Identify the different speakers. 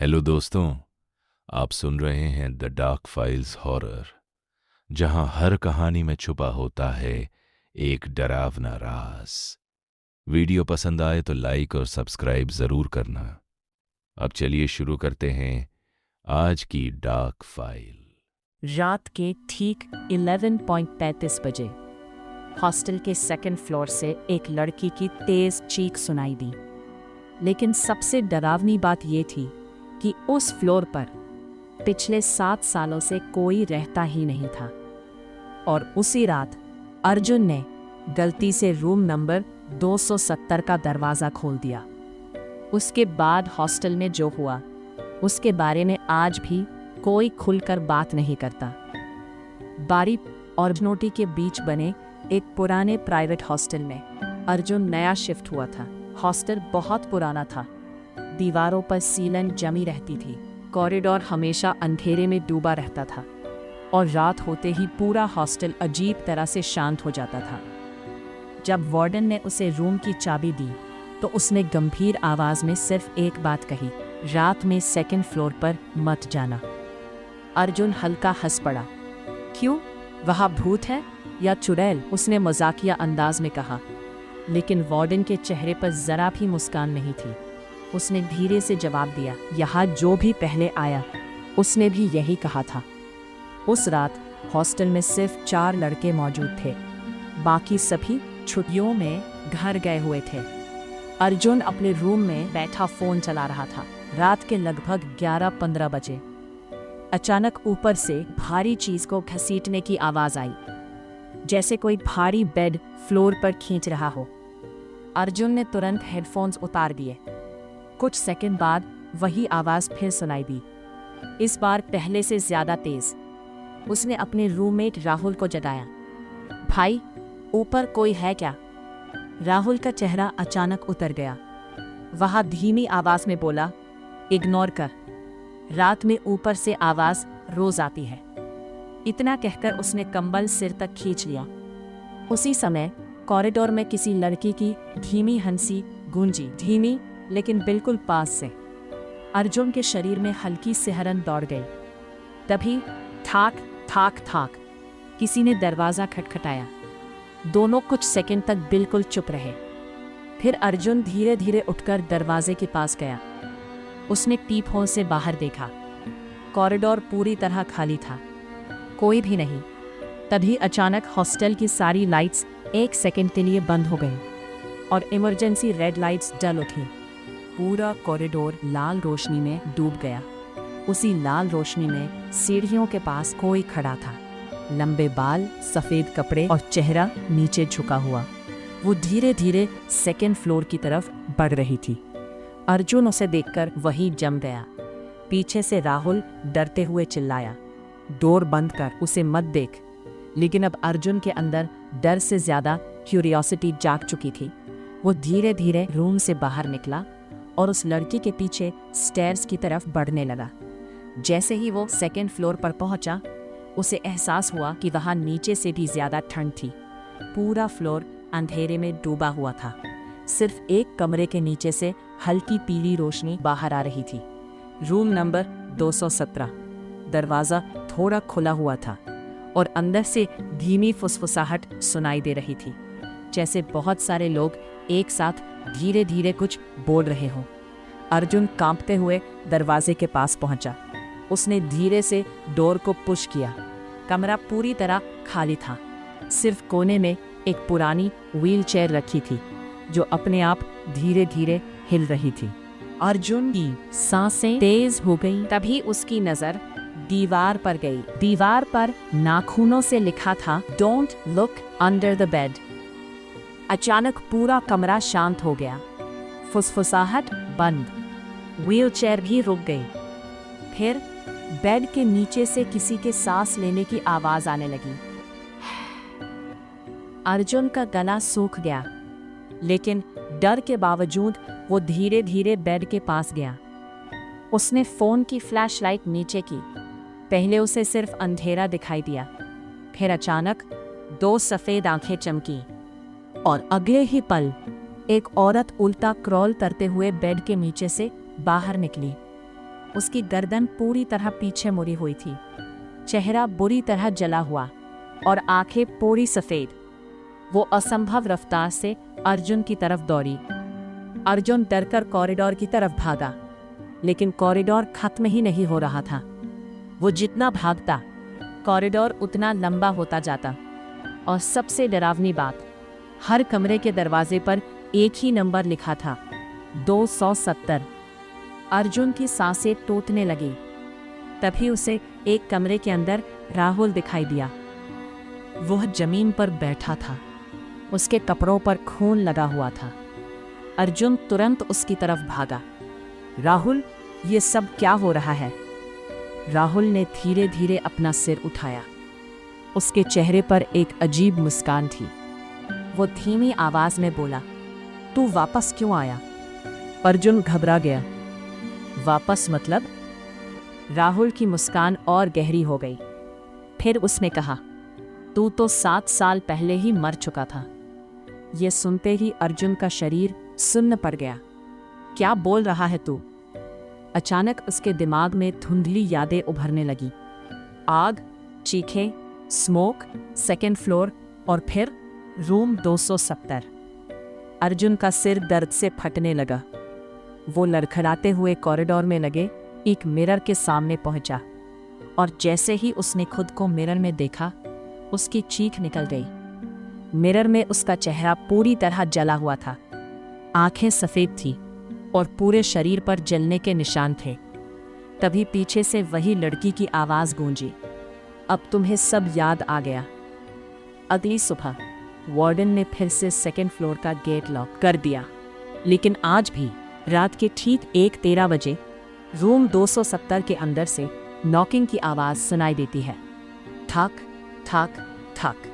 Speaker 1: Hello दोस्तों, आप सुन रहे हैं द डार्क फाइल्स हॉरर, जहां हर कहानी में छुपा होता है एक डरावना राज। वीडियो पसंद आए तो लाइक और सब्सक्राइब जरूर करना। अब चलिए शुरू करते हैं आज की डार्क फाइल।
Speaker 2: रात के ठीक 11:35 बजे हॉस्टल के सेकंड फ्लोर से एक लड़की की तेज चीख सुनाई दी। लेकिन सबसे डरावनी बात यह थी कि उस फ्लोर पर पिछले 7 सालों से कोई रहता ही नहीं था। और उसी रात अर्जुन ने गलती से रूम नंबर 270 का दरवाज़ा खोल दिया। उसके बाद हॉस्टल में जो हुआ उसके बारे में आज भी कोई खुलकर बात नहीं करता। बारी और नोटी के बीच बने एक पुराने प्राइवेट हॉस्टल में अर्जुन नया शिफ्ट हुआ था। हॉस्टल बहुत पुराना था। दीवारों पर सीलन जमी रहती थी। कॉरिडोर हमेशा अंधेरे में डूबा रहता था और रात होते ही पूरा हॉस्टल अजीब तरह से शांत हो जाता था। जब वार्डन ने उसे रूम की चाबी दी तो उसने गंभीर आवाज में सिर्फ एक बात कही, रात में सेकंड फ्लोर पर मत जाना। अर्जुन हल्का हंस पड़ा। क्यों, वहाँ भूत है या चुड़ैल? उसने मजाकिया अंदाज में कहा। लेकिन वार्डन के चेहरे पर जरा भी मुस्कान नहीं थी। उसने धीरे से जवाब दिया, यहाँ जो भी पहले आया उसने भी यही कहा था। उस रात हॉस्टल में सिर्फ 4 लड़के मौजूद थे। बाकी सभी छुट्टियों में घर गए हुए थे। अर्जुन अपने रूम में बैठा फोन चला रहा था। रात के लगभग 11:15 बजे अचानक ऊपर से भारी चीज को घसीटने की आवाज आई, जैसे कोई भारी बेड फ्लोर पर खींच रहा हो। अर्जुन ने तुरंत हेडफोन्स उतार दिए। कुछ सेकंड बाद वही आवाज फिर सुनाई दी, इस बार पहले से ज्यादा तेज। उसने अपने रूममेट राहुल को जगाया। भाई, ऊपर कोई है क्या? राहुल का चेहरा अचानक उतर गया। वह धीमी आवाज में बोला, इग्नोर कर, रात में ऊपर से आवाज रोज आती है। इतना कहकर उसने कंबल सिर तक खींच लिया। उसी समय कॉरिडोर में किसी लड़की की धीमी हंसी गूंजी, धीमी लेकिन बिल्कुल पास से। अर्जुन के शरीर में हल्की सिहरन दौड़ गई। तभी ठाक ठाक ठाक किसी ने दरवाजा खटखटाया। दोनों कुछ सेकंड तक बिल्कुल चुप रहे। फिर अर्जुन धीरे धीरे उठकर दरवाजे के पास गया। उसने पीप होल से बाहर देखा। कॉरिडोर पूरी तरह खाली था, कोई भी नहीं। तभी अचानक हॉस्टल की सारी लाइट्स एक सेकंड के लिए बंद हो गई और इमरजेंसी रेड लाइट्स जल उठी। पूरा कॉरिडोर लाल रोशनी में डूब गया। उसी लाल रोशनी में सीढ़ियों के पास कोई खड़ा था। लंबे बाल, सफेद कपड़े और चेहरा नीचे झुका हुआ। वो धीरे धीरे सेकंड फ्लोर की तरफ बढ़ रही थी। अर्जुन उसे देखकर वहीं जम गया। पीछे से राहुल डरते हुए चिल्लाया, डोर बंद कर, उसे मत देख। लेकिन अब अर्जुन के अंदर डर से ज्यादा क्यूरियोसिटी जाग चुकी थी। वो धीरे धीरे रूम से बाहर निकला और उस लड़की के पीछे स्टेयर्स की तरफ बढ़ने लगा। जैसे ही वो सेकंड फ्लोर पर पहुंचा, उसे एहसास हुआ कि वहां नीचे से भी ज्यादा ठंड थी। पूरा फ्लोर अंधेरे में डूबा हुआ था। सिर्फ एक कमरे के नीचे से हल्की पीली रोशनी बाहर आ रही थी। Room number 217। दरवाज़ा थोड़ा खुला हुआ था और अंदर से धीमी फुसफुसाहट सुनाई दे रही थी, जैसे बहुत सारे लोग एक साथ धीरे धीरे कुछ बोल रहे हों। अर्जुन कांपते हुए दरवाजे के पास पहुंचा। उसने धीरे से डोर को पुश किया। कमरा पूरी तरह खाली था। सिर्फ कोने में एक पुरानी व्हील चेयर रखी थी जो अपने आप धीरे धीरे हिल रही थी। अर्जुन की सांसें तेज हो गई। तभी उसकी नजर दीवार पर गई। दीवार पर नाखूनों से लिखा था, don't look under the bed. अचानक पूरा कमरा शांत हो गया। फुसफुसाहट बंद। व्हीलचेयर भी रुक गई। फिर बेड के नीचे से किसी के सांस लेने की आवाज आने लगी। अर्जुन का गला सूख गया, लेकिन डर के बावजूद वो धीरे धीरे बेड के पास गया। उसने फोन की फ्लैशलाइट नीचे की। पहले उसे सिर्फ अंधेरा दिखाई दिया। फिर अचानक 2 सफेद आंखें चमकी और अगले ही पल एक औरत उल्टा क्रॉल करते हुए बेड के नीचे से बाहर निकली। उसकी गर्दन पूरी तरह पीछे मुड़ी हुई थी, चेहरा बुरी तरह जला हुआ और आंखें पूरी सफेद। वो असंभव रफ्तार से अर्जुन की तरफ दौड़ी। अर्जुन डरकर कॉरिडोर की तरफ भागा, लेकिन कॉरिडोर खत्म ही नहीं हो रहा था। वो जितना भागता, कॉरिडोर उतना लंबा होता जाता। और सबसे डरावनी बात, हर कमरे के दरवाजे पर एक ही नंबर लिखा था, 270। अर्जुन की सांसें टूटने लगी। तभी उसे एक कमरे के अंदर राहुल दिखाई दिया। वह जमीन पर बैठा था, उसके कपड़ों पर खून लगा हुआ था। अर्जुन तुरंत उसकी तरफ भागा। राहुल, ये सब क्या हो रहा है? राहुल ने धीरे धीरे अपना सिर उठाया। उसके चेहरे पर एक अजीब मुस्कान थी। वो धीमी आवाज में बोला, तू वापस क्यों आया? अर्जुन घबरा गया। वापस मतलब? राहुल की मुस्कान और गहरी हो गई। फिर उसने कहा, तू तो 7 साल पहले ही मर चुका था। ये सुनते ही अर्जुन का शरीर सुन्न पड़ गया। क्या बोल रहा है तू? अचानक उसके दिमाग में धुंधली यादें उभरने लगी। आग, चीखें, स्मोक, सेकेंड फ्लोर और फिर रूम 270। अर्जुन का सिर दर्द से फटने लगा। वो लड़खड़ाते हुए कॉरिडोर में लगे एक मिरर के सामने पहुंचा और जैसे ही उसने खुद को मिरर में देखा, उसकी चीख निकल गई। मिरर में उसका चेहरा पूरी तरह जला हुआ था। आंखें सफेद थीं और पूरे शरीर पर जलने के निशान थे। तभी पीछे से वही लड़की की आवाज गूंजी, अब तुम्हें सब याद आ गया। अगली सुबह वार्डन ने फिर से सेकेंड फ्लोर का गेट लॉक कर दिया, लेकिन आज भी रात के ठीक 1:13 बजे रूम 270 के अंदर से नॉकिंग की आवाज सुनाई देती है। ठक ठक ठक।